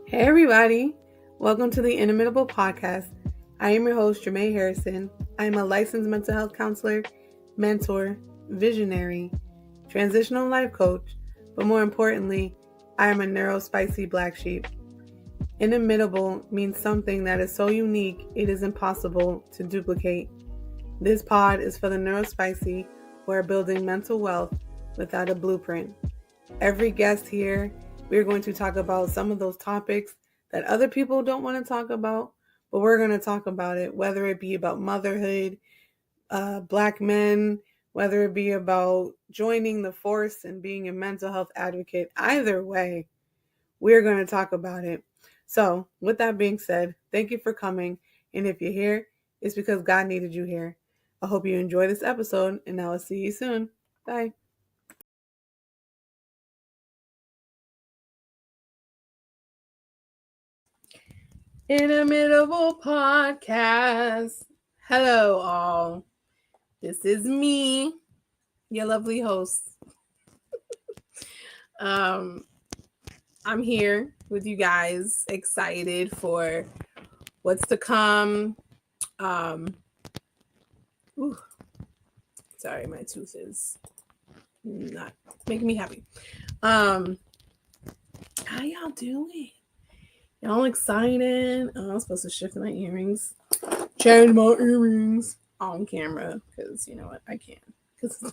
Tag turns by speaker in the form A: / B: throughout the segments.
A: Hey everybody, welcome to the Inimitable podcast. I am your host, Jermaine Harrison. I am a licensed mental health counselor, mentor, visionary, transitional life coach, but more importantly, I am a neurospicy black sheep. Inimitable means something that is so unique it is impossible to duplicate. This pod is for the neurospicy who are building mental wealth without a blueprint. Every guest here, we're going to talk about some of those topics that other people don't want to talk about, but we're going to talk about it, whether it be about motherhood, Black men, whether it be about joining the force and being a mental health advocate. Either way, we're going to talk about it. So, with that being said, thank you for coming. And if you're here, it's because God needed you here. I hope you enjoy this episode, and I will see you soon. Bye. Inimitable podcast. Hello, all. This is me, your lovely host. I'm here with you guys, excited for what's to come. Sorry, my tooth is not making me happy. How y'all doing? Y'all excited? Oh, I'm supposed to shift my earrings. Change my earrings on camera because you know what? I can't because it's my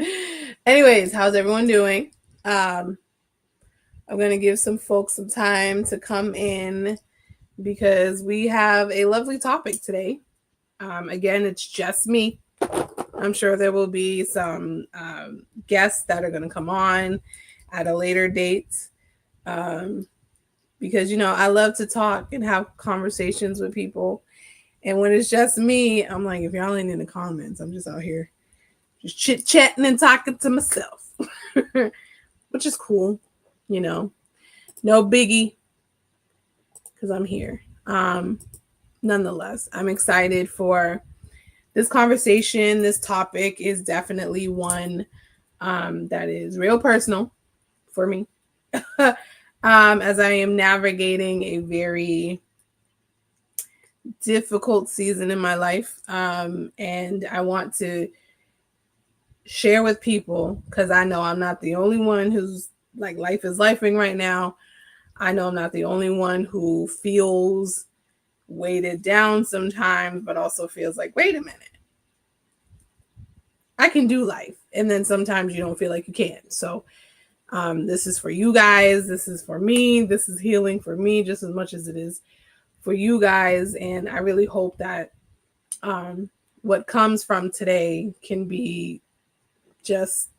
A: podcast. Anyways, how's everyone doing? I'm going to give some folks some time to come in because we have a lovely topic today. Again, it's just me. I'm sure there will be some guests that are going to come on at a later date. Because, you know, I love to talk and have conversations with people. And when it's just me, I'm like, if y'all ain't in the comments, I'm just out here just chit-chatting and talking to myself. Which is cool, you know. No biggie. Because I'm here. Nonetheless, I'm excited for this conversation. This topic is definitely one that is real personal for me. As I am navigating a very difficult season in my life. And I want to share with people because I know I'm not the only one who's like life is lifing right now. I know I'm not the only one who feels weighted down sometimes, but also feels like, wait a minute, I can do life. And then sometimes you don't feel like you can. So this is for you guys. This is for me. This is healing for me just as much as it is for you guys. And I really hope that what comes from today can be just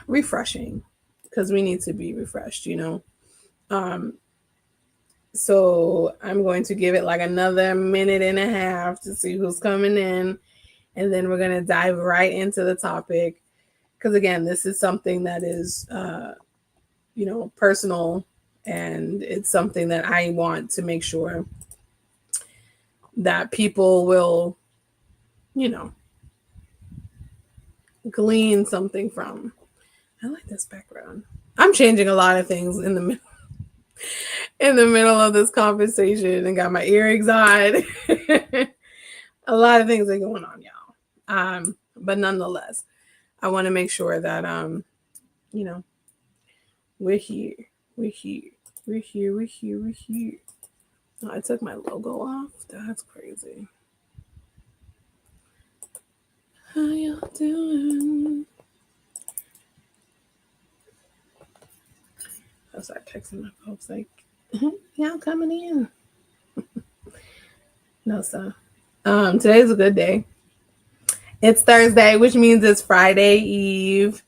A: refreshing because we need to be refreshed, you know. So I'm going to give it like another minute and a half to see who's coming in. And then we're going to dive right into the topic. Because again, this is something that is, you know, personal. And it's something that I want to make sure that people will, you know, glean something from. I like this background. I'm changing a lot of things in the middle of this conversation and got my earrings on. A lot of things are going on, y'all. But nonetheless, I want to make sure that you know, we're here. Oh, I took my logo off. That's crazy. How y'all doing? I start texting my folks like, y'all coming in? No, sir. Today's a good day. It's Thursday, which means it's Friday Eve.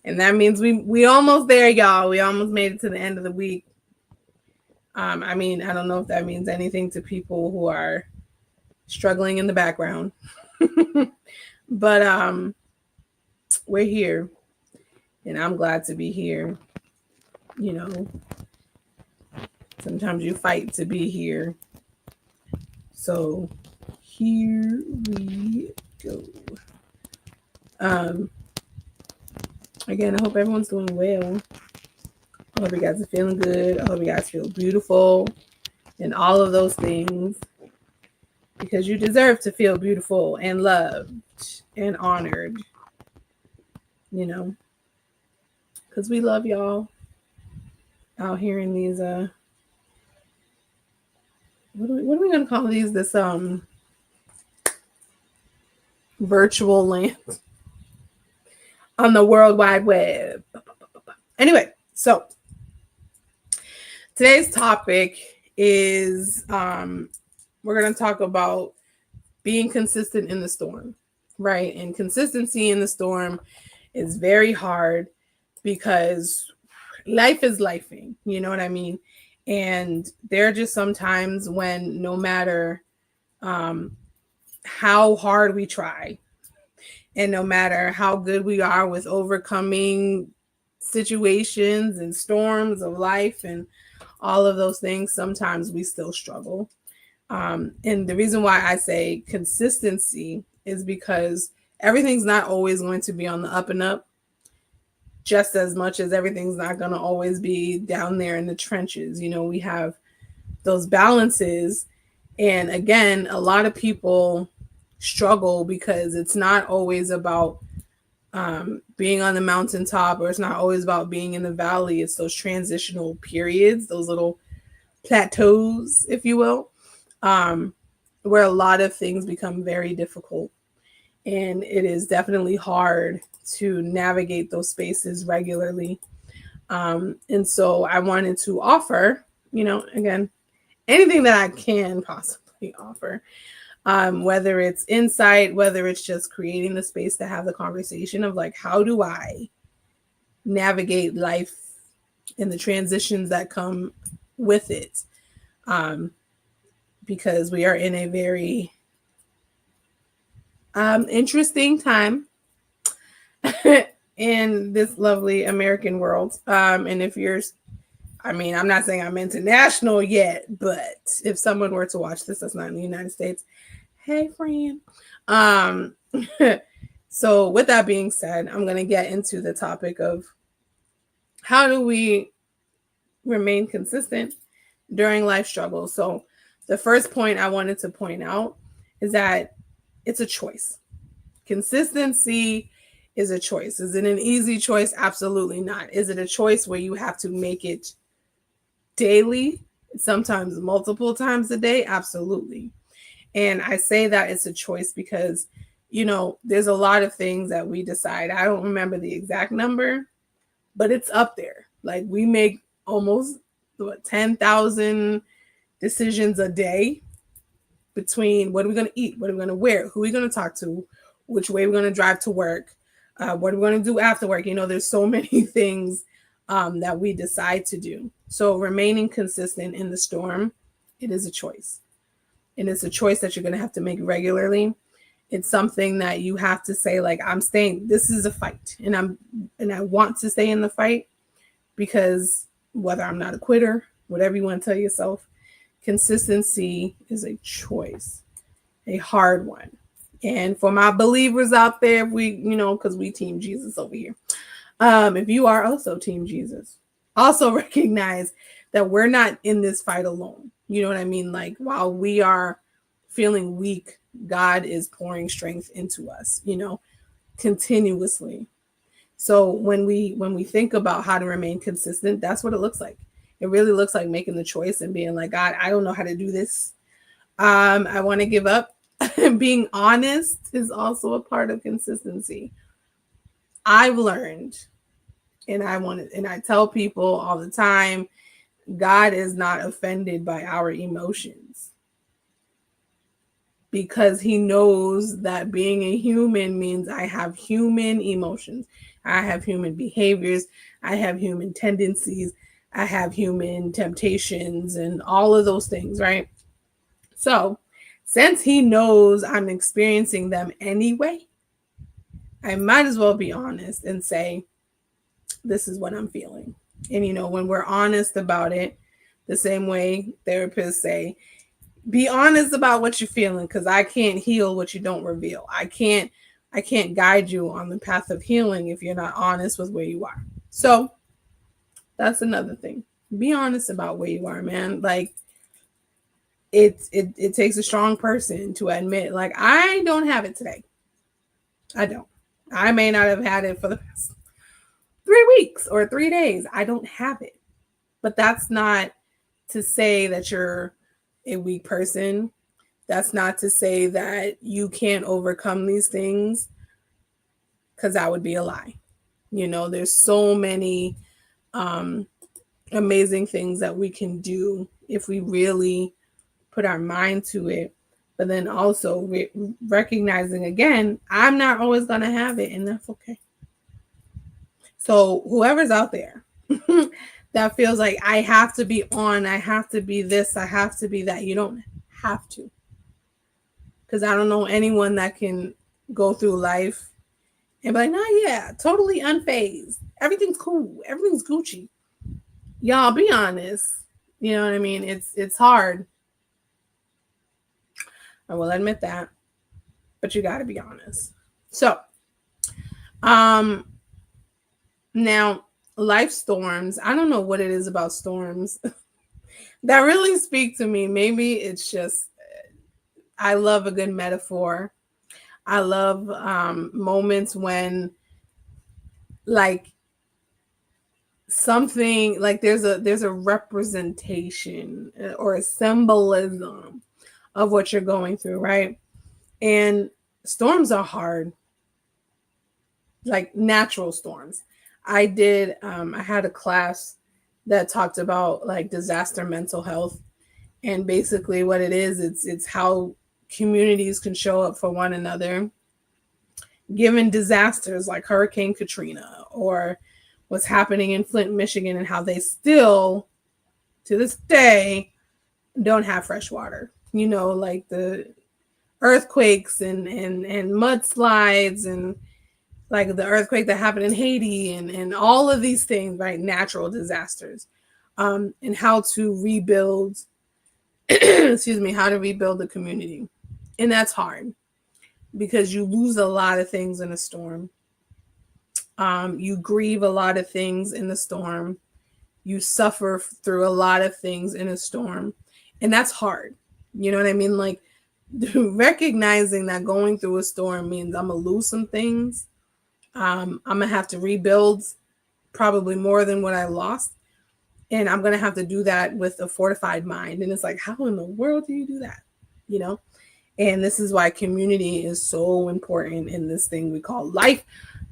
A: And that means we almost there, y'all. We almost made it to the end of the week. I mean, I don't know if that means anything to people who are struggling in the background. But we're here. And I'm glad to be here. You know, sometimes you fight to be here. So here we go. Again, I hope everyone's doing well. I hope you guys are feeling good. I hope you guys feel beautiful and all of those things, because you deserve to feel beautiful and loved and honored, you know, because we love y'all out here in these, what are we going to call these? This, virtual land on the World Wide Web. Anyway, so today's topic is we're going to talk about being consistent in the storm, right? And consistency in the storm is very hard because life is lifing, you know what I mean? And there are just some times when no matter how hard we try, and no matter how good we are with overcoming situations and storms of life and all of those things, sometimes we still struggle. And the reason why I say consistency is because everything's not always going to be on the up and up, just as much as everything's not going to always be down there in the trenches. You know, we have those balances. And again, a lot of people struggle because it's not always about being on the mountaintop, or it's not always about being in the valley. It's those transitional periods, those little plateaus, if you will, where a lot of things become very difficult. And it is definitely hard to navigate those spaces regularly. And so I wanted to offer, again, anything that I can possibly offer, whether it's insight, whether it's just creating the space to have the conversation of like, how do I navigate life and the transitions that come with it? Because we are in a very interesting time in this lovely American world. And if you're, I'm not saying I'm international yet, but if someone were to watch this that's not in the United States, hey, friend. So with that being said, I'm going to get into the topic of how do we remain consistent during life struggles. So the first point I wanted to point out is that it's a choice. Consistency is a choice. Is it an easy choice? Absolutely not. Is it a choice where you have to make it daily, sometimes multiple times a day? Absolutely. And I say that it's a choice because, there's a lot of things that we decide. I don't remember the exact number, but it's up there. Like we make almost 10,000 decisions a day between what are we going to eat, what are we going to wear, who are we going to talk to, which way we're going to drive to work, what are we going to do after work. There's so many things that we decide to do. So remaining consistent in the storm, it is a choice. And it's a choice that you're going to have to make regularly. It's something that you have to say, like, I'm staying, this is a fight. And I want to stay in the fight, because whether I'm not a quitter, whatever you want to tell yourself, consistency is a choice, a hard one. And for my believers out there, because we team Jesus over here. If you are also team Jesus, also recognize that we're not in this fight alone. You know what I mean? Like while we are feeling weak, God is pouring strength into us, continuously. So when we think about how to remain consistent, that's what it looks like. It really looks like making the choice and being like, God, I don't know how to do this. I want to give up. Being honest is also a part of consistency. I've learned, and I tell people all the time, God is not offended by our emotions, because he knows that being a human means I have human emotions. I have human behaviors. I have human tendencies. I have human temptations and all of those things, right? So since he knows I'm experiencing them anyway, I might as well be honest and say, this is what I'm feeling. And, when we're honest about it, the same way therapists say, be honest about what you're feeling, because I can't heal what you don't reveal. I can't guide you on the path of healing if you're not honest with where you are. So That's another thing. Be honest about where you are, man. Like it takes a strong person to admit, like, I don't have it today. I don't. I may not have had it for the past 3 weeks or 3 days. I don't have it. But that's not to say that you're a weak person. That's not to say that you can't overcome these things, because that would be a lie. There's so many amazing things that we can do if we really put our mind to it. But then also recognizing, again, I'm not always going to have it, and that's okay. So whoever's out there that feels like I have to be on, I have to be this, I have to be that, you don't have to. Because I don't know anyone that can go through life and be like, nah, yeah, totally unfazed. Everything's cool. Everything's Gucci. Y'all, be honest. You know what I mean? It's hard. I will admit that. But you got to be honest. So, now, life storms, I don't know what it is about storms that really speak to me. Maybe it's just, I love a good metaphor. I love moments when, like, something, like, there's a representation or a symbolism of what you're going through, right? And storms are hard, like natural storms. I had a class that talked about, like, disaster mental health, and basically what it is, it's how communities can show up for one another given disasters like Hurricane Katrina, or what's happening in Flint, Michigan, and how they still, to this day, don't have fresh water. Like the earthquakes and mudslides, and like the earthquake that happened in Haiti, and all of these things, right? Natural disasters, and how to rebuild, excuse me, how to rebuild the community. And that's hard because you lose a lot of things in a storm. You grieve a lot of things in the storm. You suffer through a lot of things in a storm. And that's hard. You know what I mean? Like, recognizing that going through a storm means I'm going to lose some things. I'm going to have to rebuild probably more than what I lost. And I'm going to have to do that with a fortified mind. And it's like, how in the world do you do that? And this is why community is so important in this thing we call life,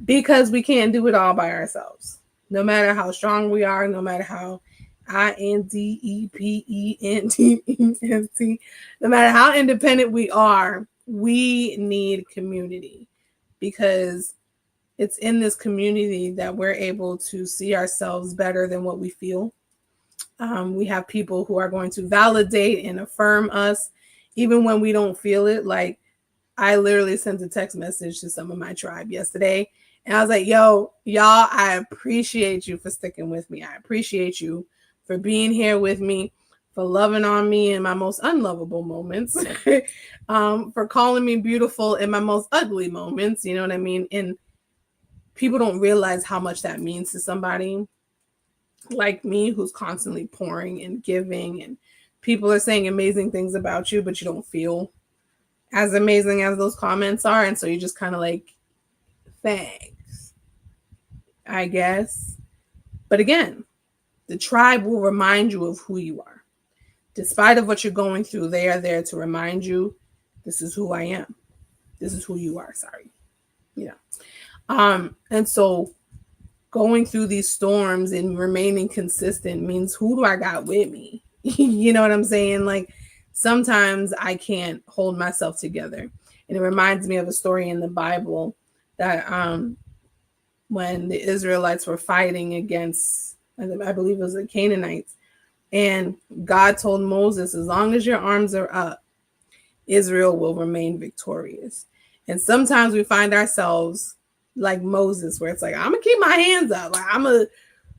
A: because we can't do it all by ourselves. No matter how strong we are, no matter how independent, no matter how independent we are, we need community, because it's in this community that we're able to see ourselves better than what we feel. We have people who are going to validate and affirm us even when we don't feel it. Like, I literally sent a text message to some of my tribe yesterday, and I was like, yo, y'all, I appreciate you for sticking with me. I appreciate you for being here with me, for loving on me in my most unlovable moments, for calling me beautiful in my most ugly moments. You know what I mean? And people don't realize how much that means to somebody like me, who's constantly pouring and giving, and people are saying amazing things about you, but you don't feel as amazing as those comments are. And so you just kind of like, thanks, I guess. But again, the tribe will remind you of who you are. Despite of what you're going through, they are there to remind you, this is who I am. This is who you are. Sorry. And so going through these storms and remaining consistent means, who do I got with me? You know what I'm saying? Like, sometimes I can't hold myself together. And it reminds me of a story in the Bible that when the Israelites were fighting against, I believe it was the Canaanites, and God told Moses, as long as your arms are up, Israel will remain victorious. And sometimes we find ourselves like Moses, where it's like, I'm gonna keep my hands up, like, I'm gonna,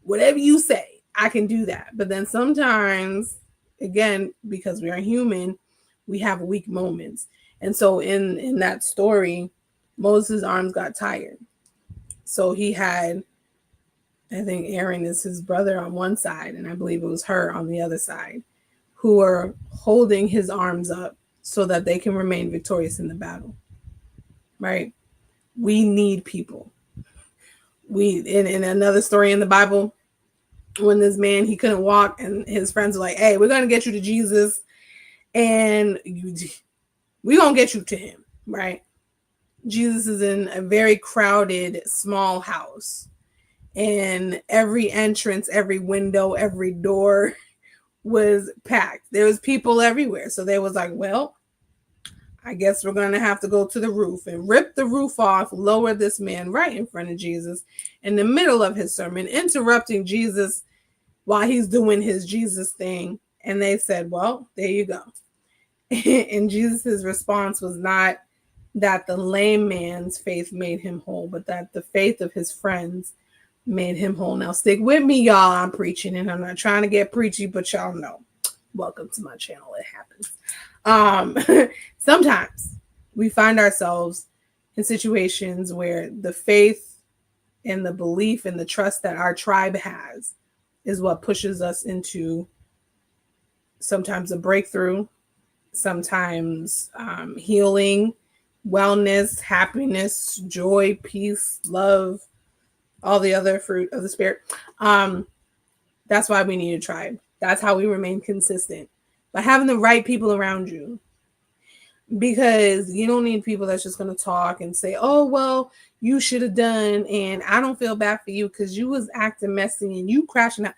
A: whatever you say, I can do that. But then sometimes, again, because we are human, we have weak moments. And so in that story, Moses' arms got tired, so he had I think Aaron is his brother on one side, and I believe it was her on the other side, who are holding his arms up so that they can remain victorious in the battle. Right? We need people. In another story in the Bible, when this man, he couldn't walk, and his friends were like, hey, we're going to get you to Jesus, and we're going to get you to him, right? Jesus is in a very crowded, small house, and every entrance, every window, every door was packed. There was people everywhere. So they was like, well, I guess we're going to have to go to the roof and rip the roof off, lower this man right in front of Jesus in the middle of his sermon, interrupting Jesus while he's doing his Jesus thing. And they said, well, there you go. And Jesus's response was not that the lame man's faith made him whole, but that the faith of his friends made him whole. Now stick with me, y'all. I'm preaching, and I'm not trying to get preachy, but y'all know. Welcome to my channel. It happens. Sometimes we find ourselves in situations where the faith and the belief and the trust that our tribe has is what pushes us into sometimes a breakthrough, sometimes healing, wellness, happiness, joy, peace, love, all the other fruit of the Spirit. That's why we need a tribe. That's how we remain consistent, by having the right people around you. Because you don't need people that's just going to talk and say, oh, well, you should have done, and I don't feel bad for you because you was acting messy and you crashing out.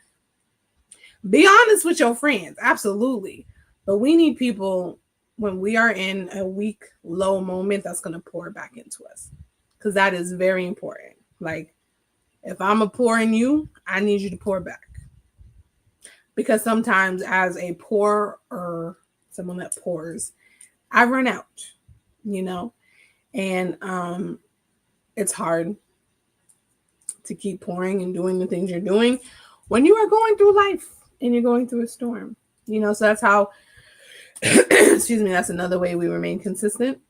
A: Be honest with your friends. Absolutely. But we need people when we are in a weak, low moment that's going to pour back into us, because that is very important. Like, if I'm a pour in you, I need you to pour back. Because sometimes as a pourer, someone that pours, I run out, and it's hard to keep pouring and doing the things you're doing when you are going through life and you're going through a storm, so that's how, excuse me, that's another way we remain consistent,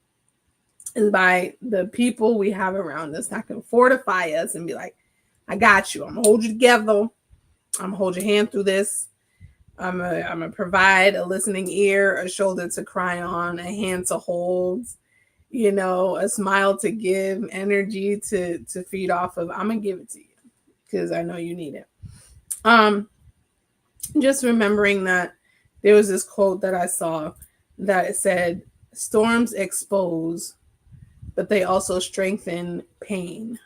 A: is by the people we have around us that can fortify us and be like, I got you. I'm gonna hold you together. I'm gonna hold your hand through this. I'm gonna provide a listening ear, a shoulder to cry on, a hand to hold, a smile to give, energy to feed off of. I'm gonna give it to you because I know you need it. Just remembering that there was this quote that I saw that it said, storms expose, but they also strengthen pain.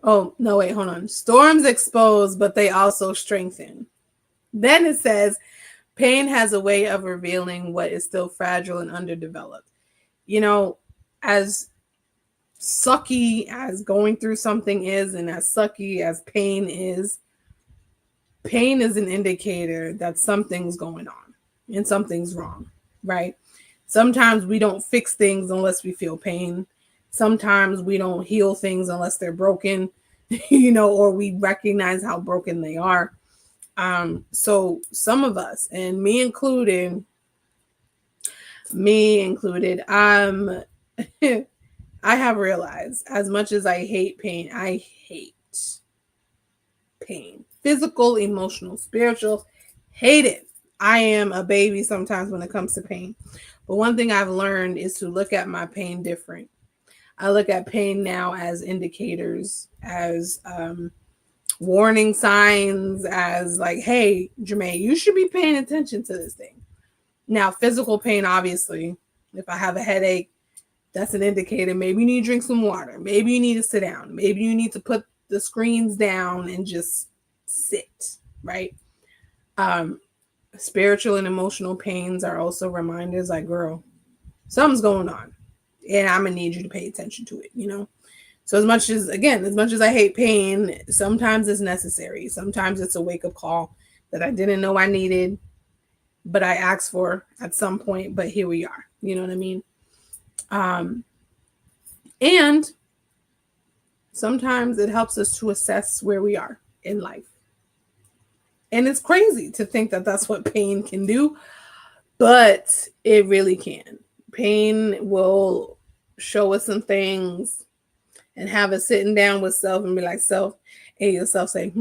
A: Oh, no, wait, hold on. Storms expose, but they also strengthen. Then it says, pain has a way of revealing what is still fragile and underdeveloped. As sucky as going through something is, and as sucky as pain is an indicator that something's going on and something's wrong, right? Sometimes we don't fix things unless we feel pain. Sometimes we don't heal things unless they're broken, or we recognize how broken they are. So some of us, and me included, I have realized, as much as I hate pain, physical, emotional, spiritual, hate it. I am a baby sometimes when it comes to pain. But one thing I've learned is to look at my pain different. I look at pain now as indicators, as warning signs, as like, hey, Jermaine, you should be paying attention to this thing. Now, physical pain, obviously, if I have a headache, that's an indicator. Maybe you need to drink some water. Maybe you need to sit down. Maybe you need to put the screens down and just sit, right? Spiritual and emotional pains are also reminders like, girl, something's going on, and I'm gonna need you to pay attention to it, So as much as I hate pain, sometimes it's necessary. Sometimes it's a wake-up call that I didn't know I needed, but I asked for at some point, but here we are. You know what I mean? And sometimes it helps us to assess where we are in life. And it's crazy to think that that's what pain can do, but it really can. Pain will show us some things, and have a sitting down with self and be like, self, and yourself say,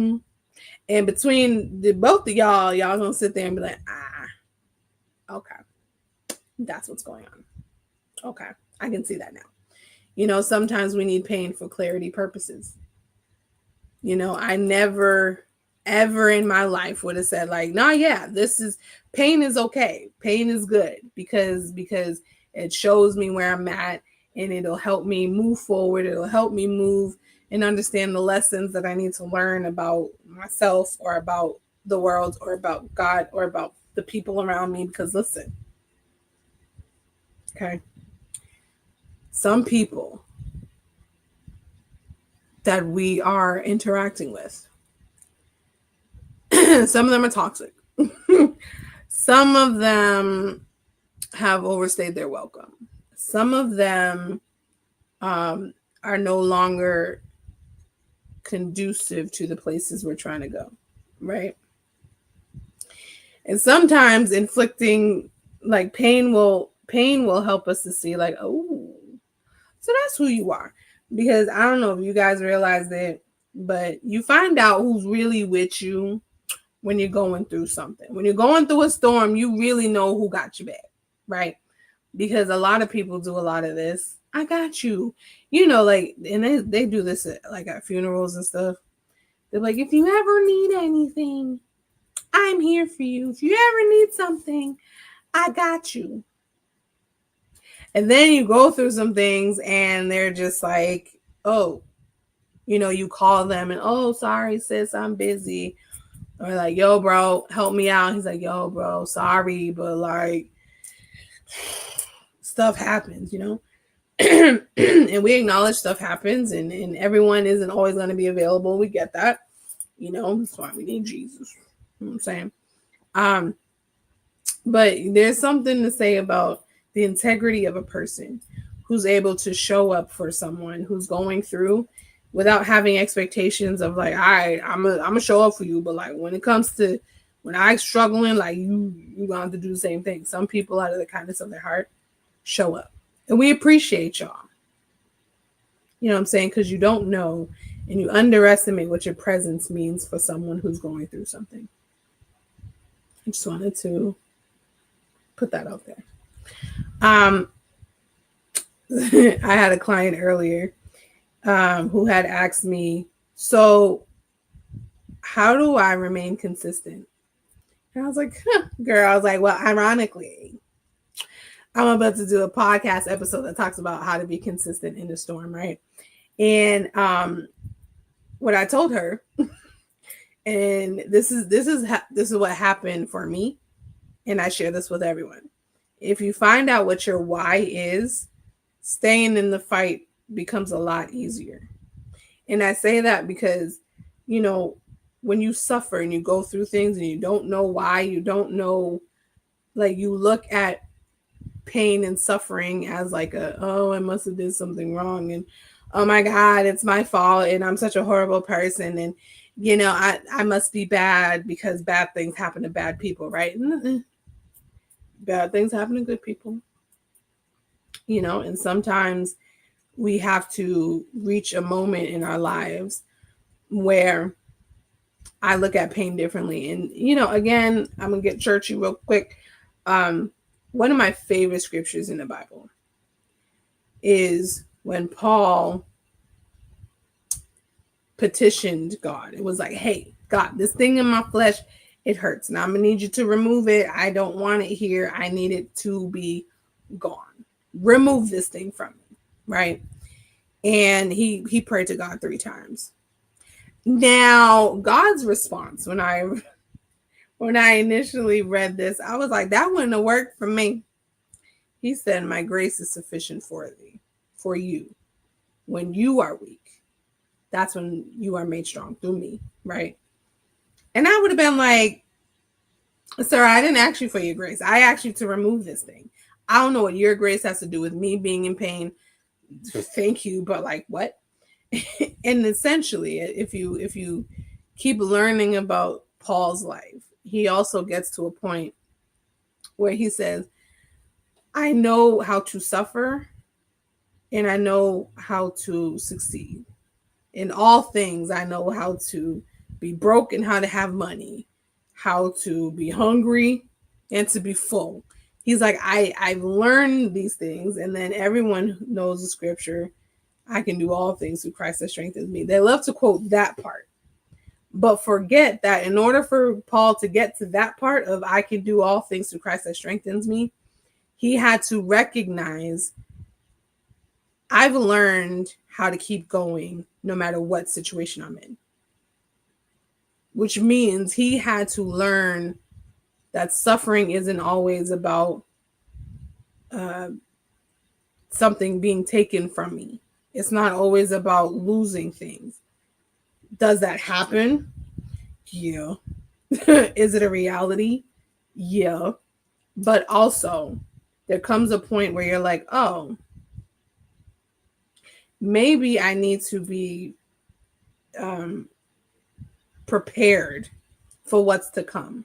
A: And between the both of y'all gonna sit there and be like, okay, that's what's going on. Okay, I can see that now. Sometimes we need pain for clarity purposes. I never ever in my life would have said like, nah, yeah, pain is okay. Pain is good because it shows me where I'm at and it'll help me move forward. It'll help me move and understand the lessons that I need to learn about myself or about the world or about God or about the people around me. Because listen, okay, some people that we are interacting with, some of them are toxic. Some of them have overstayed their welcome. Some of them are no longer conducive to the places we're trying to go, right? And sometimes inflicting like pain will help us to see like, oh, so that's who you are. Because I don't know if you guys realize that, but you find out who's really with you when you're going through something. When you're going through a storm, you really know who got you back, right? Because a lot of people do a lot of this. I got you. Like, and they do this at funerals and stuff. They're like, if you ever need anything, I'm here for you. If you ever need something, I got you. And then you go through some things and they're just like, oh, you call them and, oh, sorry, sis, I'm busy. Or like, yo, bro, help me out. He's like, yo, bro, sorry, but like stuff happens, and we acknowledge stuff happens and everyone isn't always going to be available. We get that, that's why we need Jesus. You know what I'm saying? But there's something to say about the integrity of a person who's able to show up for someone who's going through without having expectations of like, all right, I'm gonna show up for you. But like when it comes to when I'm struggling, like you gonna have to do the same thing. Some people out of the kindness of their heart show up. And we appreciate y'all. You know what I'm saying? Because you don't know and you underestimate what your presence means for someone who's going through something. I just wanted to put that out there. I had a client earlier who had asked me, so how do I remain consistent? And I was like, girl, I was like, well, ironically, I'm about to do a podcast episode that talks about how to be consistent in the storm, right? And what I told her, and this is what happened for me, and I share this with everyone. If you find out what your why is, staying in the fight becomes a lot easier. And I say that because, when you suffer and you go through things and you don't know why, you don't know, like you look at pain and suffering as like I must have did something wrong. And oh my God, it's my fault. And I'm such a horrible person. And, I must be bad because bad things happen to bad people, right? Bad things happen to good people. And sometimes we have to reach a moment in our lives where I look at pain differently. And, again, I'm going to get churchy real quick. One of my favorite scriptures in the Bible is when Paul petitioned God. It was like, hey, God, this thing in my flesh, it hurts. Now I'm going to need you to remove it. I don't want it here. I need it to be gone. Remove this thing from me, right? And he prayed to God 3 times. Now, God's response when I initially read this, I was like, that wouldn't have worked for me. He said, my grace is sufficient for you. When you are weak, that's when you are made strong through me, right? And I would have been like, sir, I didn't ask you for your grace. I asked you to remove this thing. I don't know what your grace has to do with me being in pain. Thank you, but like what? And essentially, if you keep learning about Paul's life, he also gets to a point where he says, I know how to suffer and I know how to succeed. In all things, I know how to be broke and how to have money, how to be hungry and to be full. He's like, I've learned these things, and then everyone knows the scripture, I can do all things through Christ that strengthens me. They love to quote that part, but forget that in order for Paul to get to that part of I can do all things through Christ that strengthens me, he had to recognize I've learned how to keep going no matter what situation I'm in. Which means he had to learn that suffering isn't always about something being taken from me. It's not always about losing things. Does that happen? Yeah. Is it a reality? Yeah. But also, there comes a point where you're like, oh, maybe I need to be prepared for what's to come.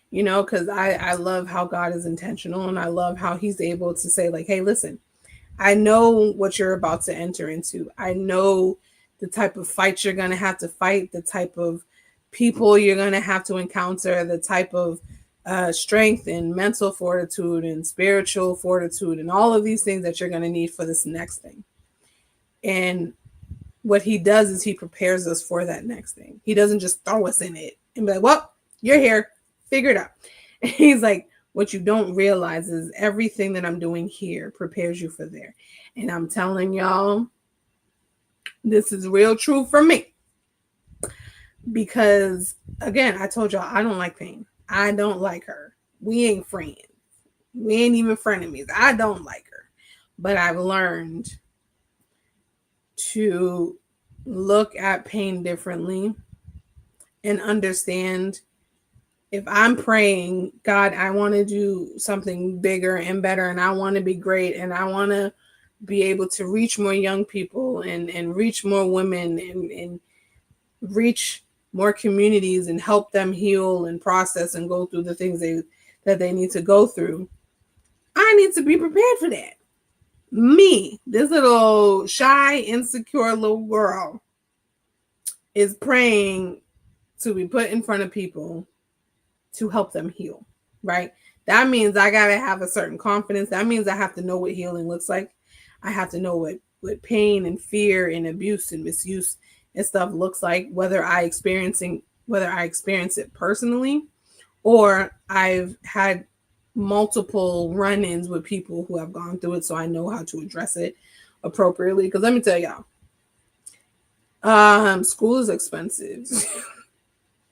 A: You know, because I love how God is intentional, and I love how he's able to say, like, hey, listen, I know what you're about to enter into. I know the type of fight you're going to have to fight, the type of people you're going to have to encounter, the type of strength and mental fortitude and spiritual fortitude and all of these things that you're going to need for this next thing. And what he does is he prepares us for that next thing. He doesn't just throw us in it and be like, well, you're here, figure it out. And he's like, what you don't realize is everything that I'm doing here prepares you for there. And I'm telling y'all, this is real true for me. Because, again, I told y'all, I don't like pain. I don't like her. We ain't friends. We ain't even frenemies. I don't like her. But I've learned to look at pain differently and understand if I'm praying, God, I want to do something bigger and better, and I want to be great, and I want to be able to reach more young people and reach more women and reach more communities and help them heal and process and go through the things that they need to go through. I need to be prepared for that. Me, this little shy, insecure little girl, is praying to be put in front of people to help them heal, right? That means I got to have a certain confidence. That means I have to know what healing looks like. I have to know what pain and fear and abuse and misuse and stuff looks like, whether I experience it personally, or I've had multiple run-ins with people who have gone through it, so I know how to address it appropriately. Because let me tell y'all, school is expensive.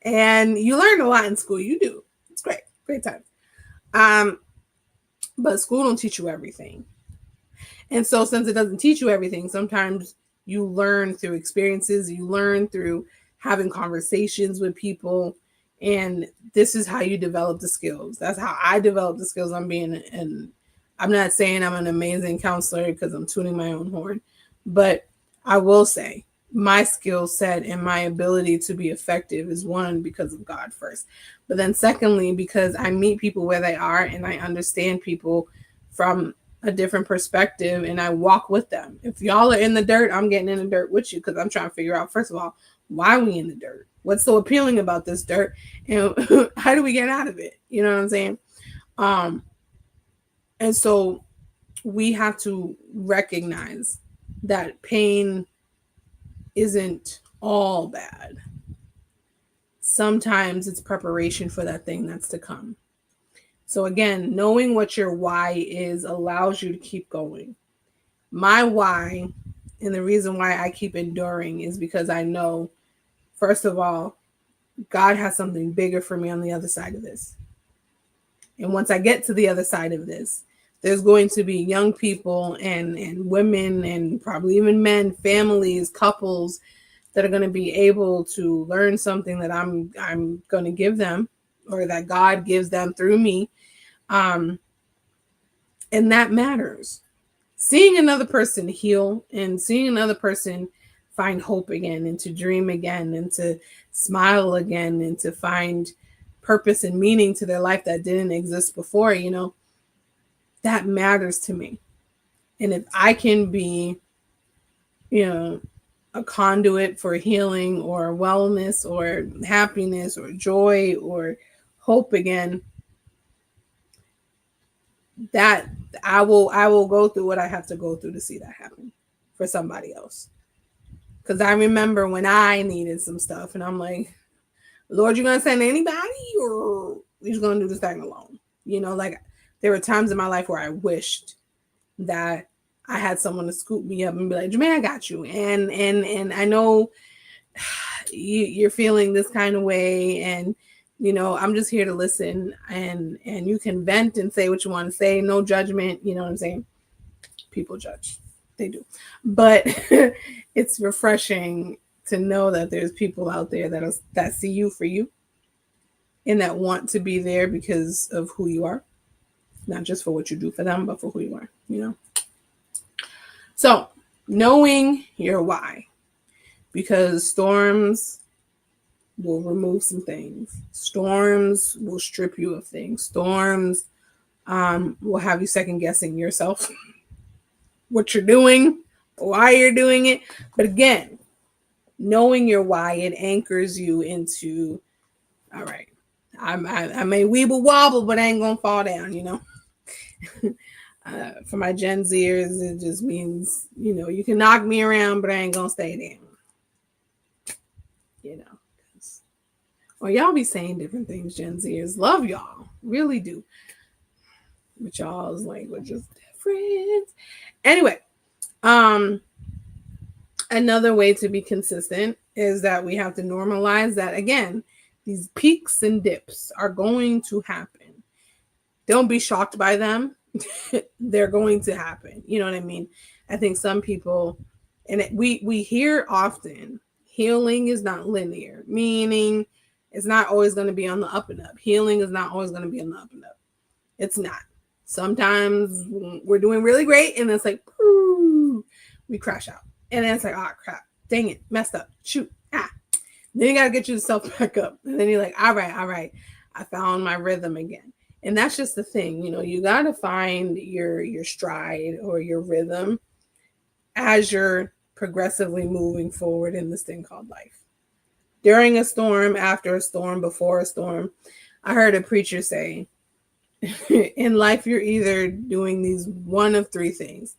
A: And you learn a lot in school. You do. It's great time. But school don't teach you everything. And so since it doesn't teach you everything, sometimes you learn through experiences, you learn through having conversations with people, and this is how you develop the skills. That's how I developed the skills. And I'm not saying I'm an amazing counselor because I'm tuning my own horn, but I will say my skill set and my ability to be effective is one, because of God first, but then secondly, because I meet people where they are and I understand people from a different perspective and I walk with them. If y'all are in the dirt, I'm getting in the dirt with you, because I'm trying to figure out, first of all, why are we in the dirt? What's so appealing about this dirt? And how do we get out of it? You know what I'm saying? And so we have to recognize that pain isn't all bad. Sometimes it's preparation for that thing that's to come. So again, knowing what your why is allows you to keep going. My why, and the reason why I keep enduring, is because I know, first of all, God has something bigger for me on the other side of this. And once I get to the other side of this, there's going to be young people and women and probably even men, families, couples that are going to be able to learn something that I'm going to give them, or that God gives them through me. And that matters. Seeing another person heal and seeing another person find hope again, and to dream again, and to smile again, and to find purpose and meaning to their life that didn't exist before, that matters to me. And if I can be, a conduit for healing or wellness or happiness or joy or hope again, that I will go through what I have to go through to see that happen for somebody else. Because I remember when I needed some stuff and I'm like, Lord, you're gonna send anybody or you're just gonna do this thing alone? Like there were times in my life where I wished that I had someone to scoop me up and be like, Jermaine, I got you. And I know you're feeling this kind of way, and I'm just here to listen, and you can vent and say what you want to say, no judgment. You know what I'm saying? People judge, they do, but it's refreshing to know that there's people out there that see you for you and that want to be there because of who you are, not just for what you do for them, but for who you are. So knowing your why, because storms will remove some things. Storms will strip you of things. Storms will have you second guessing yourself, what you're doing, why you're doing it. But again, knowing your why, it anchors you into, all right, I may weeble wobble, but I ain't gonna fall down. For my Gen Zers, it just means, you can knock me around, but I ain't gonna stay down. Or y'all be saying different things, Gen Zers. Love y'all. Really do. But y'all's language is different. Anyway, another way to be consistent is that we have to normalize that, again, these peaks and dips are going to happen. Don't be shocked by them. They're going to happen. You know what I mean? I think some people, and we hear often, healing is not linear, meaning it's not always going to be on the up and up. Healing is not always going to be on the up and up. It's not. Sometimes we're doing really great, and it's like, we crash out. And then it's like, oh, crap. Dang it. Messed up. Shoot. Then you got to get yourself back up. And then you're like, all right. I found my rhythm again. And that's just the thing. You got to find your stride or your rhythm as you're progressively moving forward in this thing called life. During a storm, after a storm, before a storm, I heard a preacher say, in life, you're either doing these one of three things.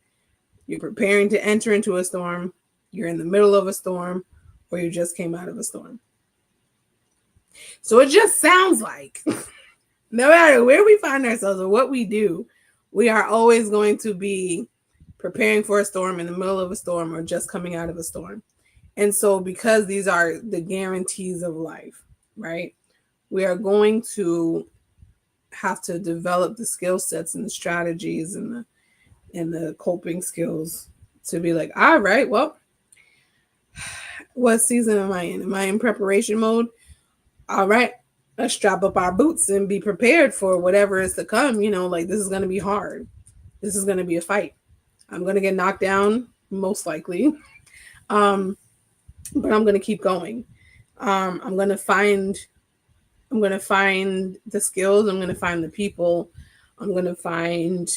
A: You're preparing to enter into a storm, you're in the middle of a storm, or you just came out of a storm. So it just sounds like no matter where we find ourselves or what we do, we are always going to be preparing for a storm, in the middle of a storm, or just coming out of a storm. And so because these are the guarantees of life, right? We are going to have to develop the skill sets and the strategies and the coping skills to be like, all right, well, what season am I in? Am I in preparation mode? All right, let's strap up our boots and be prepared for whatever is to come. Like, this is going to be hard. This is going to be a fight. I'm going to get knocked down, most likely. But I'm going to keep going. I'm going to find the skills. I'm going to find the people. I'm going to find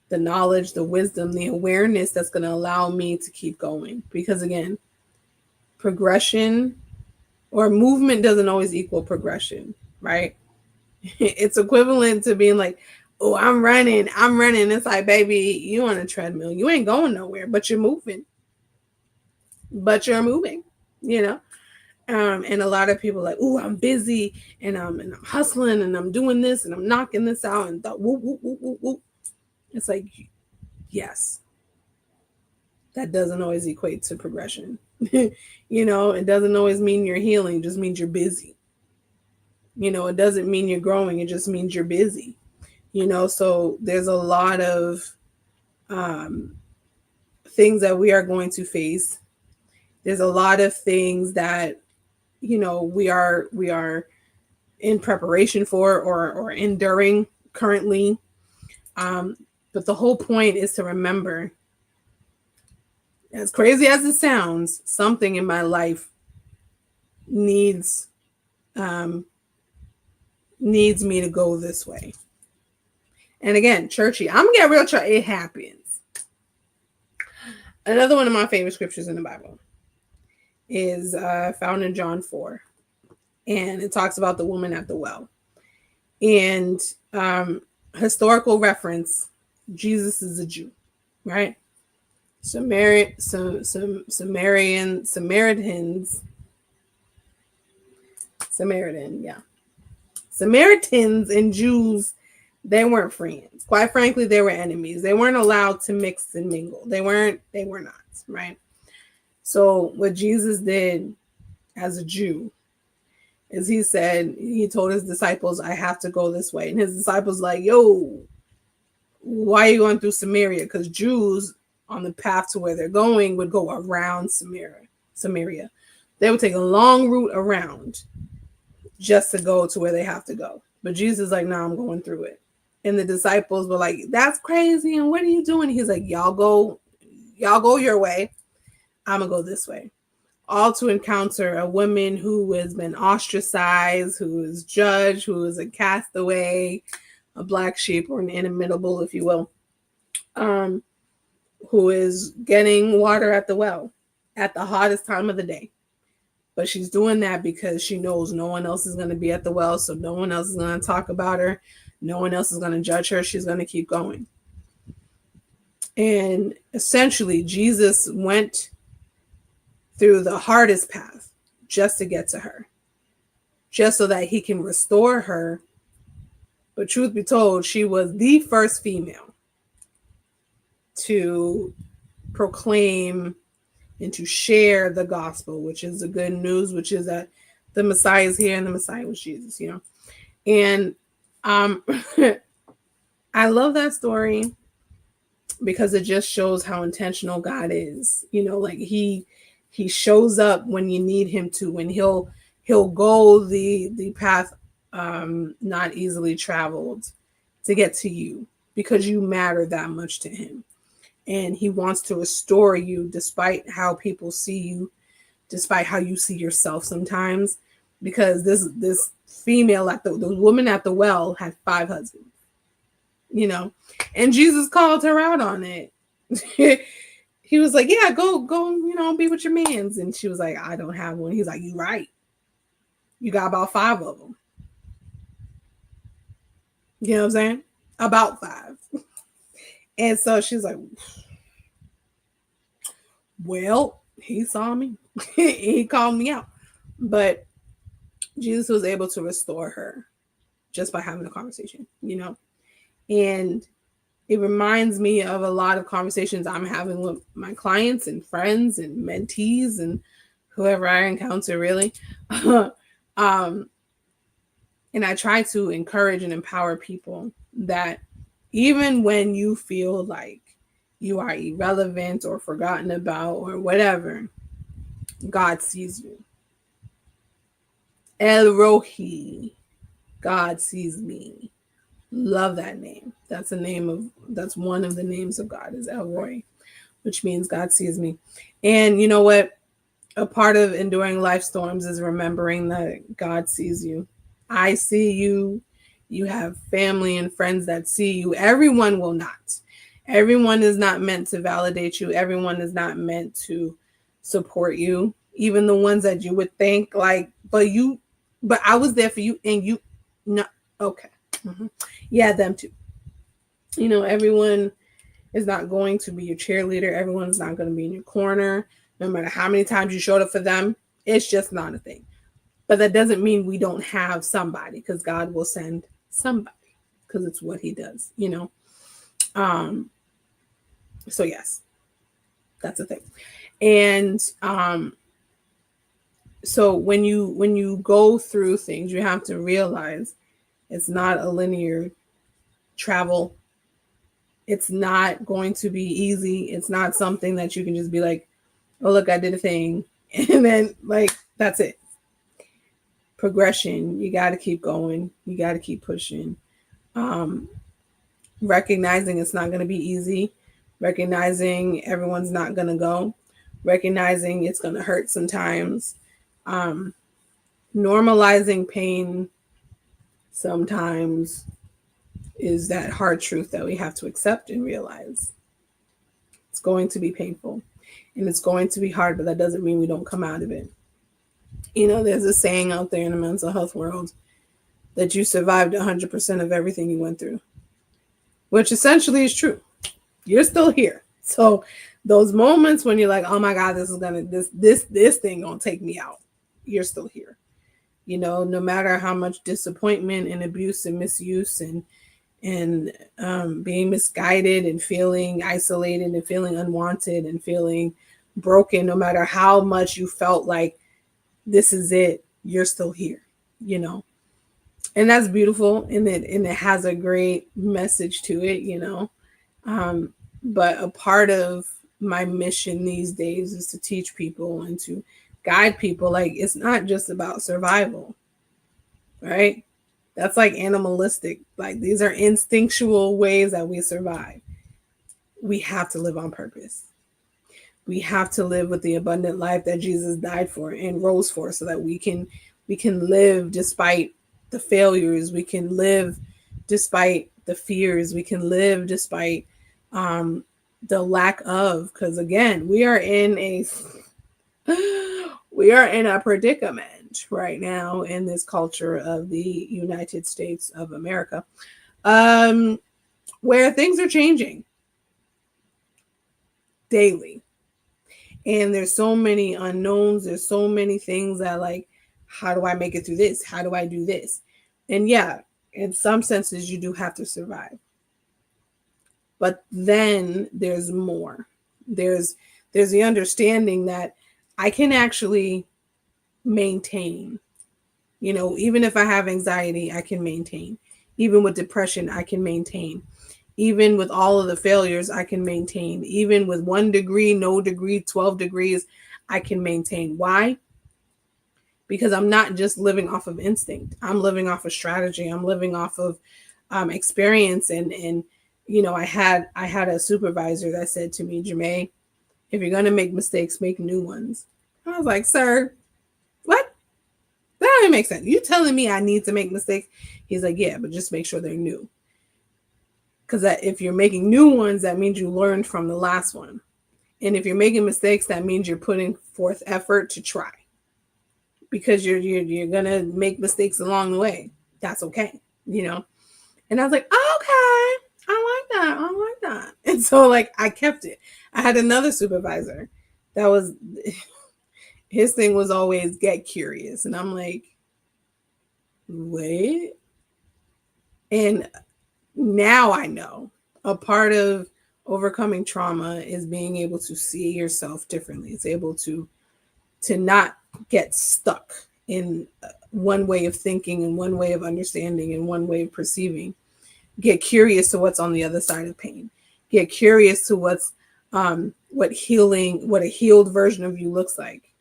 A: the knowledge, the wisdom, the awareness that's going to allow me to keep going. Because again, progression or movement doesn't always equal progression, right? It's equivalent to being like, oh, I'm running. It's like, baby, you on a treadmill. You ain't going nowhere, but you're moving. And a lot of people are like, oh, I'm busy and I'm hustling and I'm doing this and I'm knocking this out and whoop, whoop, whoop, whoop, whoop. It's like, yes, that doesn't always equate to progression. It doesn't always mean you're healing. It just means you're busy. It doesn't mean you're growing. It just means you're busy. So there's a lot of things that we are going to face. There's a lot of things that, we are in preparation for or enduring currently. But the whole point is to remember, as crazy as it sounds, something in my life needs me to go this way. And again, churchy, I'm gonna get real church. It happens. Another one of my favorite scriptures in the Bible is found in John 4. And it talks about the woman at the well. And historical reference, Jesus is a Jew, right? Samaritans and Jews, they weren't friends. Quite frankly, they were enemies. They weren't allowed to mix and mingle. They were not, right? So what Jesus did as a Jew is he told his disciples, I have to go this way. And his disciples like, yo, why are you going through Samaria? Because Jews on the path to where they're going would go around Samaria. They would take a long route around just to go to where they have to go. But Jesus is like, no, I'm going through it. And the disciples were like, that's crazy. And what are you doing? He's like, y'all go your way. I'm going to go this way. All to encounter a woman who has been ostracized, who is judged, who is a castaway, a black sheep, or an inimitable, if you will, who is getting water at the well at the hottest time of the day. But she's doing that because she knows no one else is going to be at the well, so no one else is going to talk about her. No one else is going to judge her. She's going to keep going. And essentially, Jesus went through the hardest path just to get to her, just so that he can restore her. But truth be told, she was the first female to proclaim and to share the gospel, which is the good news, which is that the Messiah is here and the Messiah was Jesus, you know. And I love that story because it just shows how intentional God is. You know, like he shows up when you need him to, and he'll go the path not easily traveled to get to you because you matter that much to him. And he wants to restore you despite how people see you, despite how you see yourself sometimes. Because this female the woman at the well had 5 husbands, you know, and Jesus called her out on it. He was like, yeah, go, you know, be with your mans. And she was like, I don't have one. He's like, you right. You got about 5 of them. You know what I'm saying? About 5. And so she's like, well, he saw me. He called me out. But Jesus was able to restore her just by having a conversation, you know? And it reminds me of a lot of conversations I'm having with my clients and friends and mentees and whoever I encounter, really. And I try to encourage and empower people that even when you feel like you are irrelevant or forgotten about or whatever, God sees you. El Rohi, God sees me. Love that name. That's one of the names of God is El Roy, which means God sees me. And you know what? A part of enduring life storms is remembering that God sees you. I see you. You have family and friends that see you. Everyone will not. Everyone is not meant to validate you. Everyone is not meant to support you. Even the ones that you would think like, but I was there for you and you, no, okay. Mm-hmm. Yeah, them too. You know, everyone is not going to be your cheerleader. Everyone's not going to be in your corner. No matter how many times you showed up for them, it's just not a thing. But that doesn't mean we don't have somebody, because God will send somebody because it's what he does, you know. So yes, that's a thing. And so when you go through things, you have to realize it's not a linear travel. It's not going to be easy. It's not something that you can just be like, oh, look, I did a thing. And then like, that's it. Progression. You got to keep going. You got to keep pushing. Recognizing it's not going to be easy. Recognizing everyone's not going to go. Recognizing it's going to hurt sometimes. Normalizing pain sometimes is that hard truth that we have to accept and realize. It's going to be painful. and it's going to be hard, but that doesn't mean we don't come out of it. There's a saying out there in the mental health world that you survived 100% of everything you went through, which essentially is true. You're still here. So those moments when you're like, oh my God, this thing gonna take me out, you're still here. No matter how much disappointment and abuse and misuse and being misguided and feeling isolated and feeling unwanted and feeling broken, no matter how much you felt like this is it, you're still here, and that's beautiful. And it has a great message to it, but a part of my mission these days is to teach people and to guide people. Like, it's not just about survival, right? That's like animalistic. Like, these are instinctual ways that we survive. We have to live on purpose. We have to live with the abundant life that Jesus died for and rose for, so that we can live despite the failures. We can live despite the fears. We can live despite the lack of, because again, we are in a predicament right now in this culture of the United States of America, where things are changing daily. And there's so many unknowns. There's so many things that, like, how do I make it through this? How do I do this? And yeah, in some senses, you do have to survive. But then there's more. There's the understanding that I can actually maintain. Even if I have anxiety, I can maintain. Even with depression, I can maintain. Even with all of the failures, I can maintain. Even with 1 degree, no degree, 12 degrees, I can maintain. Why? Because I'm not just living off of instinct. I'm living off of strategy. I'm living off of experience. And I had a supervisor that said to me, Jamae, if you're going to make mistakes, make new ones. I was like, sir, what? That doesn't make sense. You telling me I need to make mistakes? He's like, yeah, but just make sure they're new. Because if you're making new ones, that means you learned from the last one. And if you're making mistakes, that means you're putting forth effort to try. Because you're going to make mistakes along the way. That's okay, And I was like, okay, I like that. And so, like, I kept it. I had another supervisor that was, his thing was always get curious. And I'm like, wait. And now I know a part of overcoming trauma is being able to see yourself differently. It's able to not get stuck in one way of thinking and one way of understanding and one way of perceiving. Get curious to what's on the other side of pain. Get curious to what a healed version of you looks like.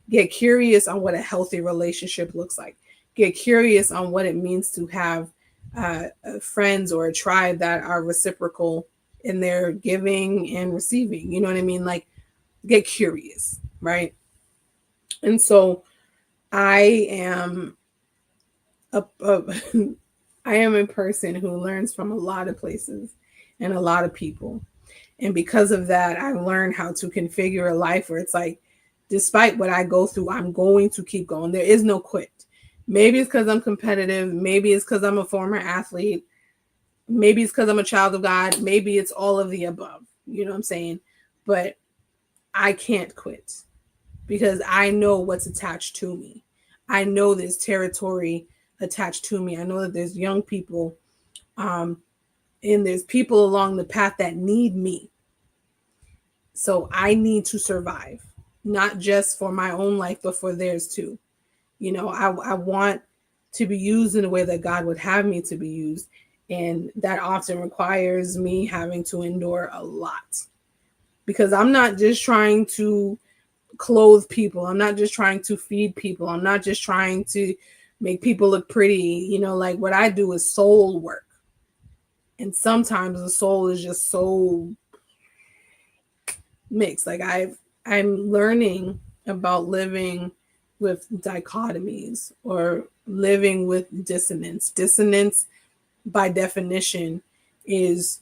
A: Get curious on what a healthy relationship looks like. Get curious on what it means to have friends or a tribe that are reciprocal in their giving and receiving. You know what I mean? Like, get curious, right? And so I am I am a person who learns from a lot of places and a lot of people. And because of that, I've learned how to configure a life where it's like, despite what I go through, I'm going to keep going. There is no quit. Maybe it's because I'm competitive. Maybe it's because I'm a former athlete. Maybe it's because I'm a child of God. Maybe it's all of the above. You know what I'm saying? But I can't quit because I know what's attached to me. I know there's territory attached to me. I know that there's young people and there's people along the path that need me. So I need to survive, not just for my own life, but for theirs too. I want to be used in a way that God would have me to be used. And that often requires me having to endure a lot, because I'm not just trying to clothe people. I'm not just trying to feed people. I'm not just trying to make people look pretty. Like, what I do is soul work. And sometimes the soul is just so mixed. Like, I'm learning about living with dichotomies or living with dissonance. Dissonance, by definition, is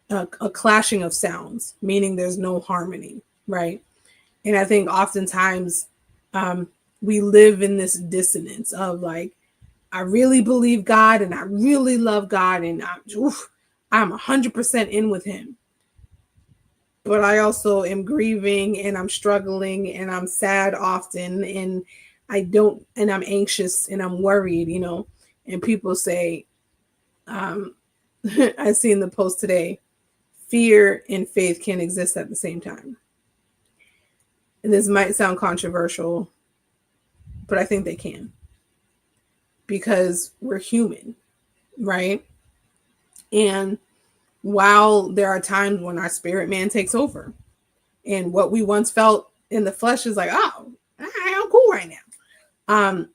A: a clashing of sounds, meaning there's no harmony. right? And I think oftentimes we live in this dissonance of like, I really believe God and I really love God and I'm 100% in with him. But I also am grieving and I'm struggling and I'm sad often and I'm anxious and I'm worried, and people say, I seen the post today, fear and faith can't exist at the same time. And this might sound controversial, but I think they can because we're human, right? And while there are times when our spirit man takes over and what we once felt in the flesh is like, oh, I'm cool right now.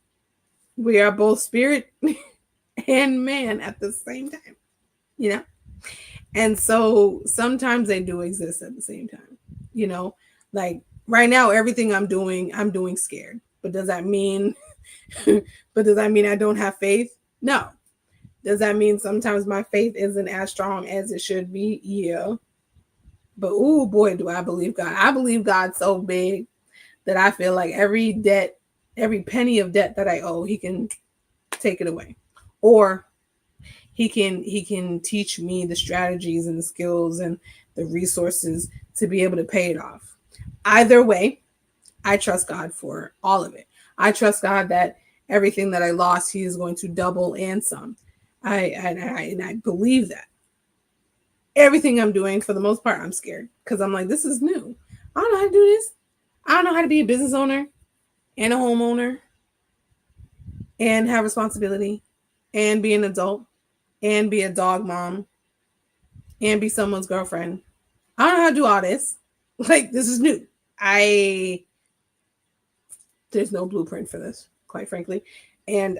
A: We are both spirit and man at the same time, you know? And so sometimes they do exist at the same time, like right now, everything I'm doing scared. But does that mean, I don't have faith? No. Does that mean sometimes my faith isn't as strong as it should be? Yeah. But oh boy, do I believe God. I believe God so big that I feel like every penny of debt that I owe, he can take it away. Or he can teach me the strategies and the skills and the resources to be able to pay it off. Either way, I trust God for all of it. I trust God that everything that I lost, he is going to double and some. I believe that. Everything I'm doing, for the most part, I'm scared because I'm like, this is new. I don't know how to do this. I don't know how to be a business owner and a homeowner and have responsibility and be an adult and be a dog mom and be someone's girlfriend. I don't know how to do all this. Like, this is new. There's no blueprint for this, quite frankly. And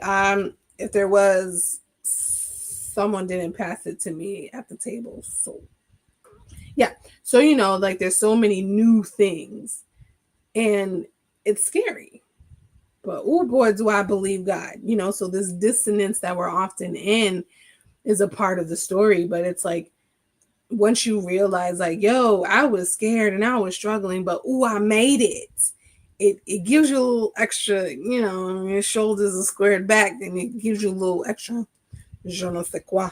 A: if there was, someone didn't pass it to me at the table. So yeah. So like there's so many new things and it's scary. But oh boy, do I believe God. So this dissonance that we're often in is a part of the story. But it's like, once you realize like, yo, I was scared and I was struggling, but I made it. It gives you a little extra, your shoulders are squared back, and it gives you a little extra je ne sais quoi,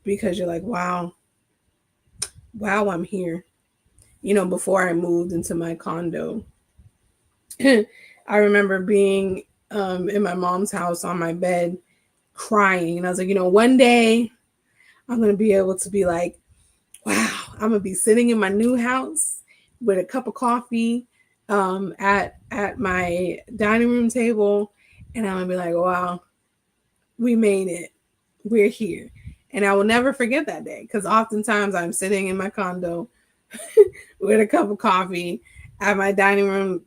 A: because you're like, wow, I'm here. Before I moved into my condo, I remember being in my mom's house on my bed crying. And I was like, one day I'm going to be able to be like, wow, I'm going to be sitting in my new house with a cup of coffee at my dining room table. And I'm going to be like, wow, we made it. We're here. And I will never forget that day because oftentimes I'm sitting in my condo with a cup of coffee at my dining room.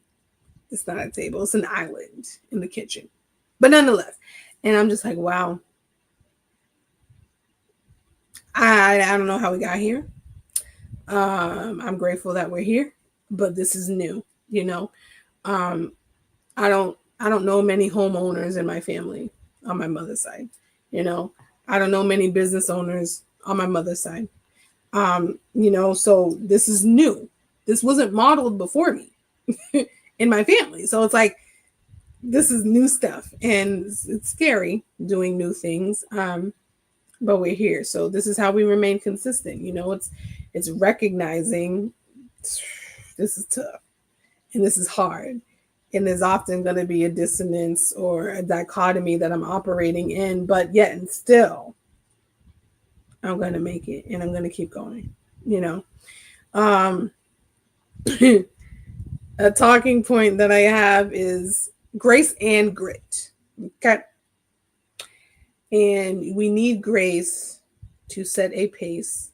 A: It's not a table, it's an island in the kitchen. But nonetheless, and I'm just like, wow. I don't know how we got here. I'm grateful that we're here, but this is new, I don't know many homeowners in my family on my mother's side. I don't know many business owners on my mother's side. So this is new. This wasn't modeled before me in my family. So it's like, this is new stuff and it's scary doing new things. But we're here. So this is how we remain consistent. It's recognizing this is tough and this is hard. And there's often going to be a dissonance or a dichotomy that I'm operating in, but yet and still, I'm going to make it and I'm going to keep going, A talking point that I have is grace and grit. Okay. And we need grace to set a pace,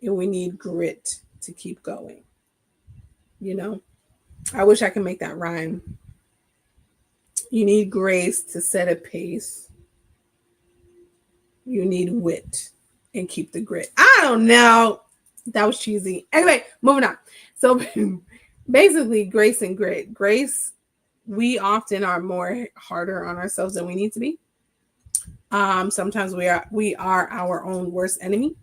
A: and we need grit to keep going. I wish I could make that rhyme. You need grace to set a pace. You need wit and keep the grit. I don't know. That was cheesy. Anyway, moving on. So basically, grace and grit. Grace, we often are more harder on ourselves than we need to be. Sometimes we are our own worst enemy.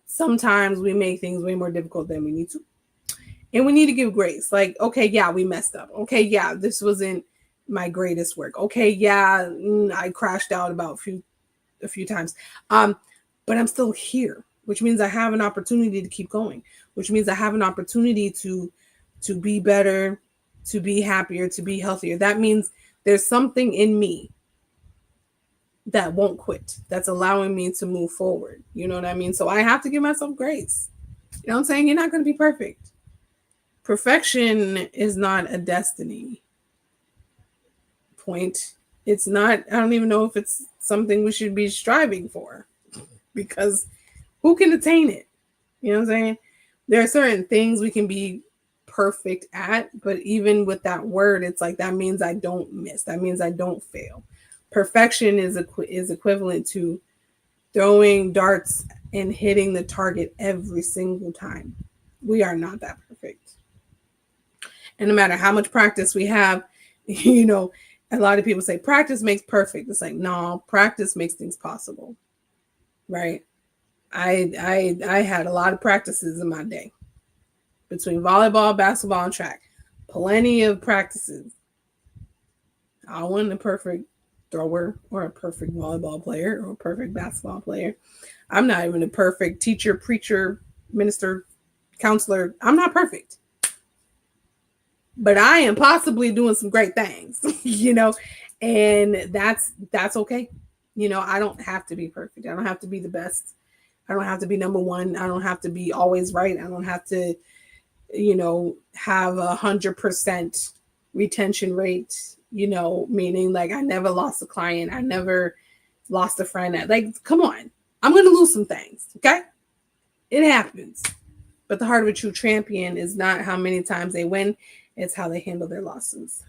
A: Sometimes we make things way more difficult than we need to. And we need to give grace. Like, okay, yeah, we messed up. Okay, yeah, this wasn't my greatest work. Okay, yeah, I crashed out about a few times. But I'm still here, which means I have an opportunity to keep going, which means I have an opportunity to be better, to be happier, to be healthier. That means there's something in me that won't quit, that's allowing me to move forward. You know what I mean? So I have to give myself grace. You know what I'm saying? You're not going to be perfect. Perfection is not a destiny point. It's not, I don't even know if it's something we should be striving for, because who can attain it? You know what I'm saying? There are certain things we can be perfect at, but even with that word, it's like that means I don't miss. That means I don't fail. Perfection is equivalent to throwing darts and hitting the target every single time. We are not that perfect. And no matter how much practice we have, you know, a lot of people say practice makes perfect. It's like, no, practice makes things possible. Right? I had a lot of practices in my day between volleyball, basketball, and track. Plenty of practices. I wasn't a perfect thrower or a perfect volleyball player or a perfect basketball player. I'm not even a perfect teacher, preacher, minister, counselor. I'm not perfect. But I am possibly doing some great things, you know, and that's okay. You know, I don't have to be perfect. I don't have to be the best. I don't have to be number one. I don't have to be always right. I don't have to, you know, have 100% retention rate, you know, meaning like I never lost a client. I never lost a friend. Like, come on. I'm going to lose some things. Okay. It happens. But the heart of a true champion is not how many times they win. It's how they handle their losses.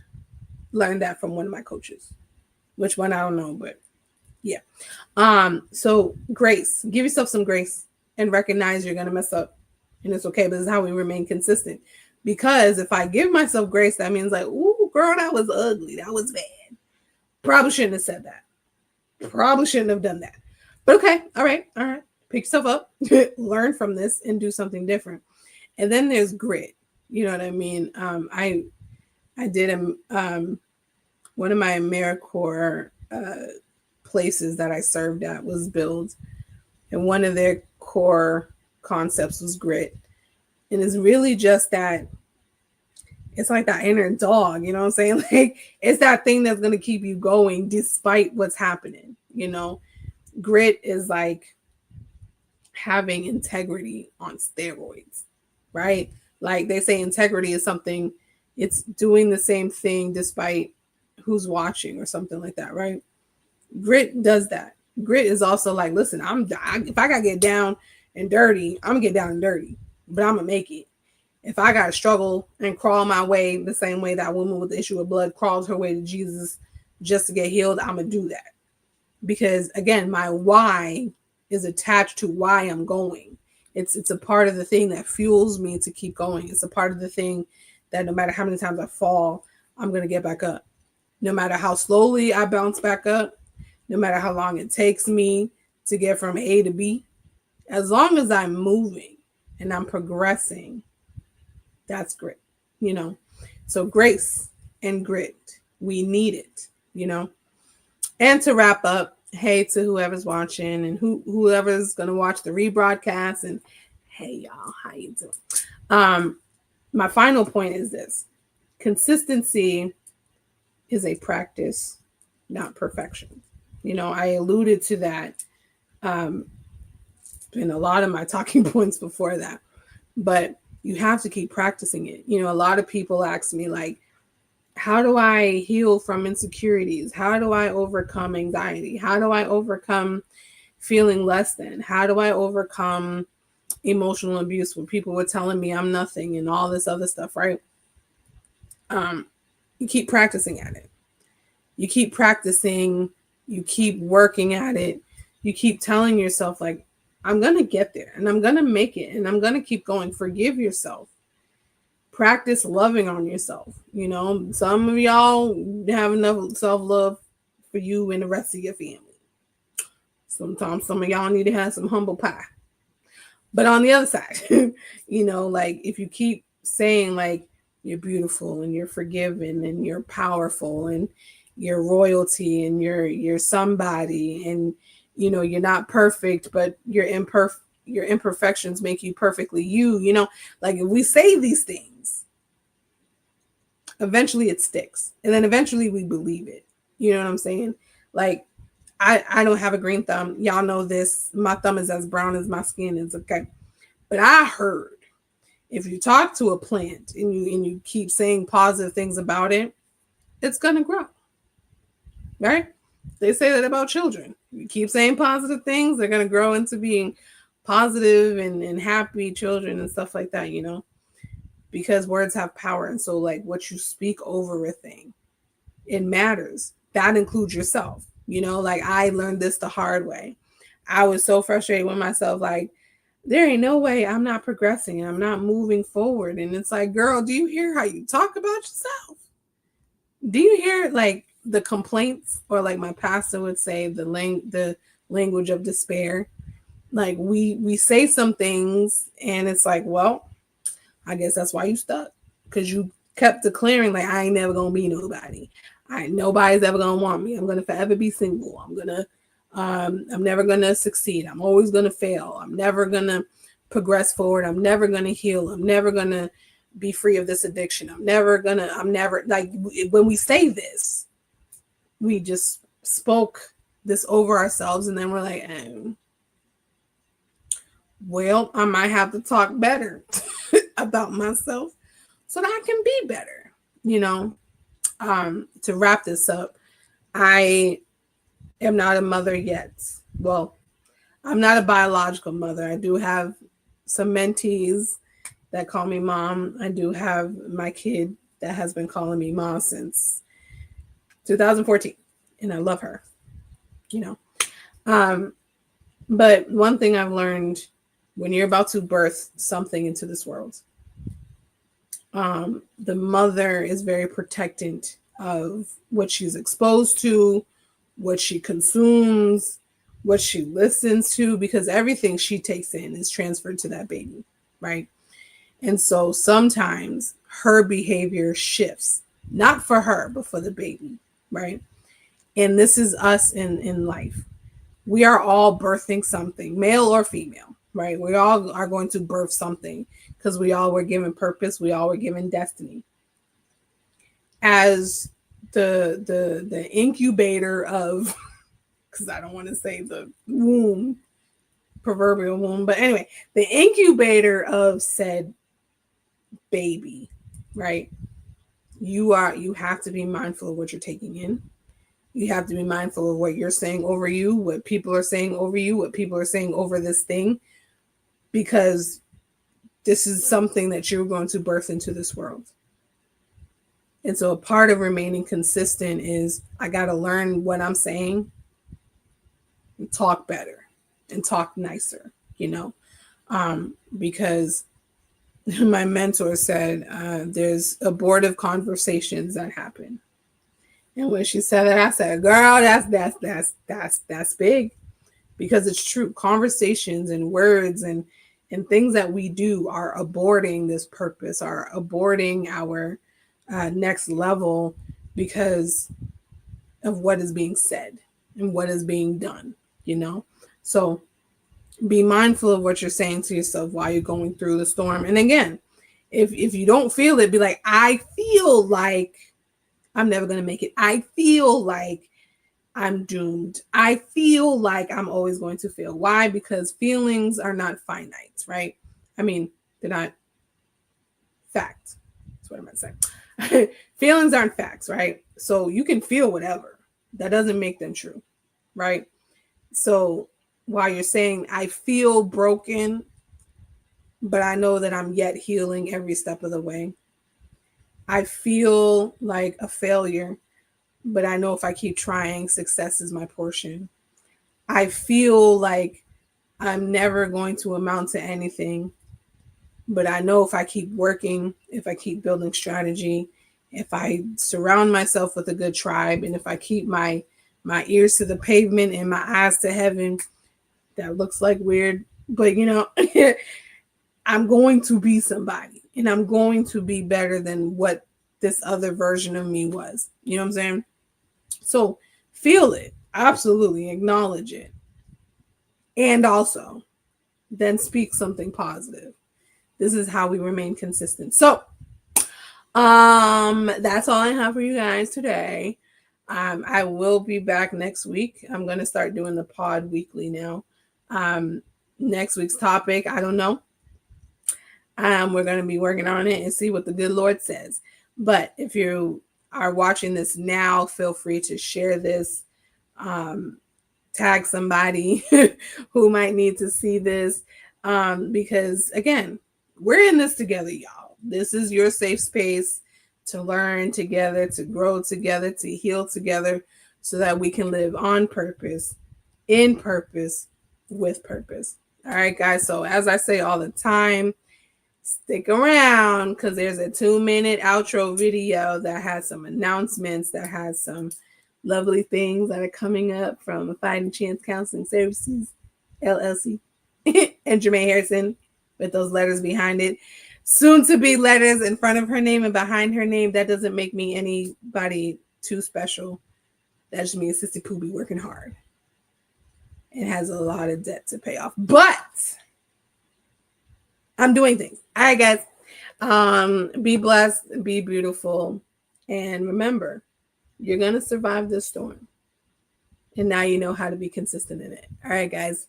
A: Learned that from one of my coaches. Which one, I don't know, but yeah. So grace. Give yourself some grace and recognize you're going to mess up. And it's okay, but this is how we remain consistent. Because if I give myself grace, that means like, ooh, girl, that was ugly. That was bad. Probably shouldn't have said that. Probably shouldn't have done that. But okay, all right. Pick yourself up, learn from this, and do something different. And then there's grit. You know what I mean? I did one of my AmeriCorps places that I served at was Build, and one of their core concepts was grit. And it's really just that, it's like that inner dog, you know what I'm saying? Like, it's that thing that's going to keep you going despite what's happening. You know, grit is like having integrity on steroids, right? Like they say integrity is something, it's doing the same thing despite who's watching or something like that, right? Grit does that. Grit is also like, listen, if I gotta get down and dirty, I'm gonna get down and dirty, but I'm gonna make it. If I gotta struggle and crawl my way the same way that woman with the issue of blood crawls her way to Jesus just to get healed, I'm gonna do that. Because again, my why is attached to why I'm going. It's a part of the thing that fuels me to keep going. It's a part of the thing that no matter how many times I fall, I'm going to get back up. No matter how slowly I bounce back up, no matter how long it takes me to get from A to B, as long as I'm moving and I'm progressing, that's grit, you know. So grace and grit, we need it, you know. And to wrap up, hey to whoever's watching and whoever's going to watch the rebroadcast, and hey y'all, how you doing? My final point is this: consistency is a practice, not perfection. You know, I alluded to that in a lot of my talking points before that, but you have to keep practicing it. You know, a lot of people ask me like, how do I heal from insecurities? How do I overcome anxiety? How do I overcome feeling less than? How do I overcome emotional abuse when people were telling me I'm nothing and all this other stuff, right? You keep practicing at it. You keep practicing. You keep working at it. You keep telling yourself like, I'm going to get there and I'm going to make it and I'm going to keep going. Forgive yourself. Practice loving on yourself. You know, some of y'all have enough self-love for you and the rest of your family. Sometimes some of y'all need to have some humble pie. But on the other side, you know, like if you keep saying like you're beautiful and you're forgiven and you're powerful and you're royalty and you're somebody, and you're not perfect, but your imperfections make you perfectly you. Like if we say these things, eventually it sticks, and then eventually we believe it. You know what I'm saying? Like I don't have a green thumb. Y'all know this. My thumb is as brown as my skin is, okay? But I heard if you talk to a plant and you keep saying positive things about it, it's gonna grow. Right? They say that about children. You keep saying positive things, they're gonna grow into being positive and happy children and stuff like that, because words have power. And so like what you speak over a thing, it matters. That includes yourself. Like I learned this the hard way. I was so frustrated with myself, like there ain't no way I'm not progressing and I'm not moving forward. And it's like, girl, do you hear how you talk about yourself? Do you hear like the complaints, or like my pastor would say, the language of despair? Like we say some things and it's like, well, I guess that's why you stuck, because you kept declaring like I ain't never gonna be nobody. Nobody's ever gonna want me. I'm gonna forever be single. I'm never gonna succeed. I'm always gonna fail. I'm never gonna progress forward. I'm never gonna heal. I'm never gonna be free of this addiction. I'm never like when we say this, we just spoke this over ourselves, and then we're like, well, I might have to talk better about myself so that I can be better. To wrap this up, I am not a mother yet. Well, I'm not a biological mother. I do have some mentees that call me mom. I do have my kid that has been calling me mom since 2014, and I love her, But one thing I've learned, when you're about to birth something into this world, the mother is very protectant of what she's exposed to, what she consumes, what she listens to, because everything she takes in is transferred to that baby, right? And so sometimes her behavior shifts, not for her, but for the baby, right? And this is us in life. We are all birthing something, male or female, right? We all are going to birth something because we all were given purpose. We all were given destiny. As the incubator of, because I don't want to say the womb, proverbial womb, but anyway, the incubator of said baby, right? You have to be mindful of what you're taking in. You have to be mindful of what you're saying over you, what people are saying over you, what people are saying over this thing, because this is something that you're going to birth into this world. And so a part of remaining consistent is I got to learn what I'm saying and talk better and talk nicer, because my mentor said there's abortive conversations that happen. And when she said that, I said, girl, that's big, because it's true. Conversations and words and things that we do are aborting this purpose, are aborting our next level because of what is being said and what is being done, So be mindful of what you're saying to yourself while you're going through the storm. And again, if you don't feel it, be like, I feel like I'm never going to make it. I feel like I'm doomed. I feel like I'm always going to fail. Why? Because feelings are not finite, right? I mean, they're not fact. That's what I meant to say. Feelings aren't facts, right? So you can feel whatever. That doesn't make them true, right? So while you're saying, I feel broken, but I know that I'm yet healing every step of the way. I feel like a failure, but I know if I keep trying, success is my portion. I feel like I'm never going to amount to anything, but I know if I keep working, if I keep building strategy, if I surround myself with a good tribe, and if I keep my ears to the pavement and my eyes to heaven, that looks like weird, but I'm going to be somebody. and I'm going to be better than what this other version of me was. You know what I'm saying? So feel it. Absolutely acknowledge it. And also then speak something positive. This is how we remain consistent. So that's all I have for you guys today. I will be back next week. I'm going to start doing the pod weekly now. Next week's topic, I don't know. We're going to be working on it and see what the good Lord says. But if you are watching this now, feel free to share this. Tag somebody who might need to see this. Because again, we're in this together, y'all. This is your safe space to learn together, to grow together, to heal together, so that we can live on purpose, in purpose, with purpose. All right, guys. So as I say all the time, stick around because there's a 2-minute outro video that has some announcements, that has some lovely things that are coming up from Fighting Chance Counseling Services, LLC, and Jermaine Harrison with those letters behind it. Soon to be letters in front of her name and behind her name. That doesn't make me anybody too special. That just means Sissy Pooh be working hard and has a lot of debt to pay off. But I'm doing things. All right, guys. Be blessed, be beautiful, and remember, you're going to survive this storm. And now you know how to be consistent in it. All right, guys.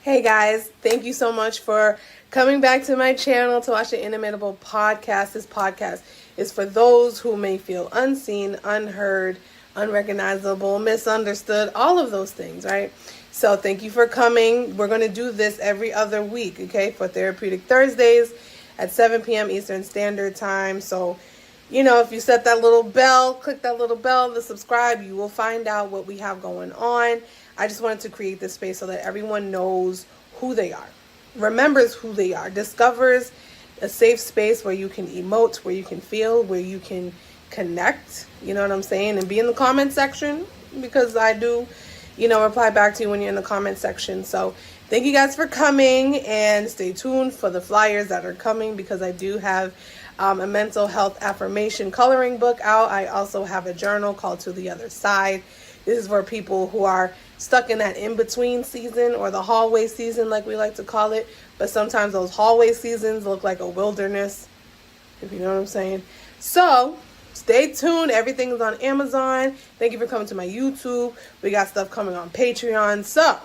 A: Hey, guys. Thank you so much for coming back to my channel to watch the Inimitable podcast. This podcast is for those who may feel unseen, unheard, unrecognizable, misunderstood, all of those things, right? So thank you for coming. We're going to do this every other week, okay, for Therapeutic Thursdays at 7 p.m. Eastern Standard Time. So, you know, if you set that little bell, click that little bell to subscribe, you will find out what we have going on. I just wanted to create this space so that everyone knows who they are, remembers who they are, discovers a safe space where you can emote, where you can feel, where you can connect, you know what I'm saying, and be in the comment section, because I do, you know, reply back to you when you're in the comment section. So thank you guys for coming, and stay tuned for the flyers that are coming, because I do have a mental health affirmation coloring book out. I also have a journal called To the Other Side. This is for people who are stuck in that in-between season, or the hallway season, like we like to call it. But sometimes those hallway seasons look like a wilderness, if you know what I'm saying. So stay tuned. Everything is on Amazon. Thank you for coming to my YouTube. We got stuff coming on Patreon. So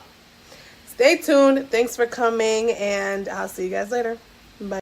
A: stay tuned. Thanks for coming, and I'll see you guys later. Bye.